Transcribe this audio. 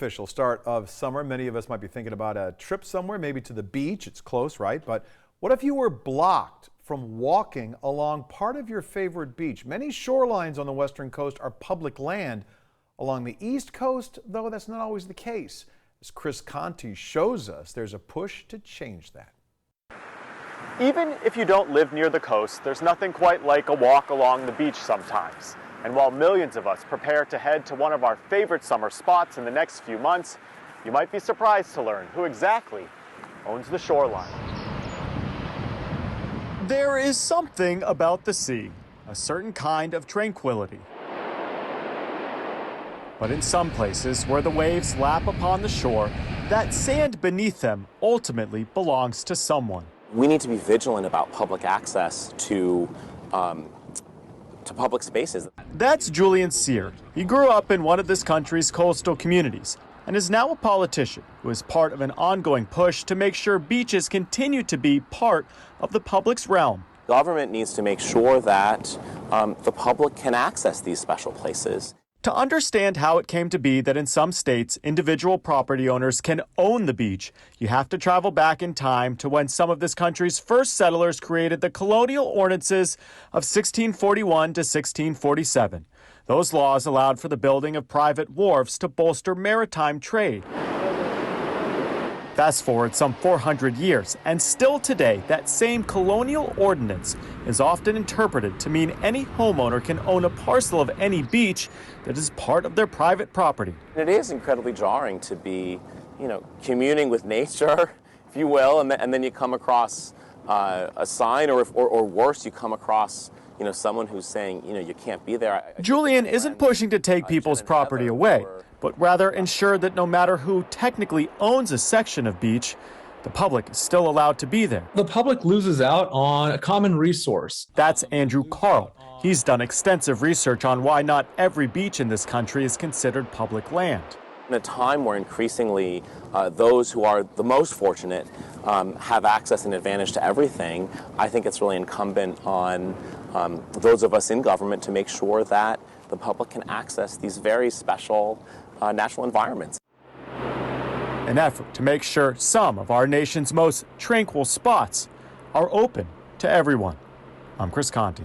unofficial start of summer. Many of us might be thinking about a trip somewhere, maybe to the beach. It's close, right? But what if you were blocked from walking along part of your favorite beach? Many shorelines on the western coast are public land. Along the east coast, though, that's not always the case. As Chris Conti shows us, there's a push to change that. Even if you don't live near the coast, there's nothing quite like a walk along the beach sometimes. And while millions of us prepare to head to one of our favorite summer spots in the next few months, you might be surprised to learn who exactly owns the shoreline. There is something about the sea, a certain kind of tranquility. But in some places where the waves lap upon the shore, that sand beneath them ultimately belongs to someone. We need to be vigilant about public access to public spaces. That's Julian Sear. He grew up in one of this country's coastal communities and is now a politician who is part of an ongoing push to make sure beaches continue to be part of the public's realm. Government needs to make sure that the public can access these special places. To understand how it came to be that in some states, individual property owners can own the beach, you have to travel back in time to when some of this country's first settlers created the colonial ordinances of 1641 to 1647. Those laws allowed for the building of private wharves to bolster maritime trade. Fast forward some 400 years, and still today, that same colonial ordinance is often interpreted to mean any homeowner can own a parcel of any beach that is part of their private property. It is incredibly jarring to be, communing with nature, if you will, and then you come across a sign, or worse, you come across someone who's saying, you can't be there. Julian isn't pushing to take people's property away, but rather ensure that no matter who technically owns a section of beach, the public is still allowed to be there. The public loses out on a common resource. That's Andrew Carl. He's done extensive research on why not every beach in this country is considered public land. In a time where increasingly those who are the most fortunate have access and advantage to everything, I think it's really incumbent on those of us in government to make sure that the public can access these very special natural environments. An effort to make sure some of our nation's most tranquil spots are open to everyone. I'm Chris Conti.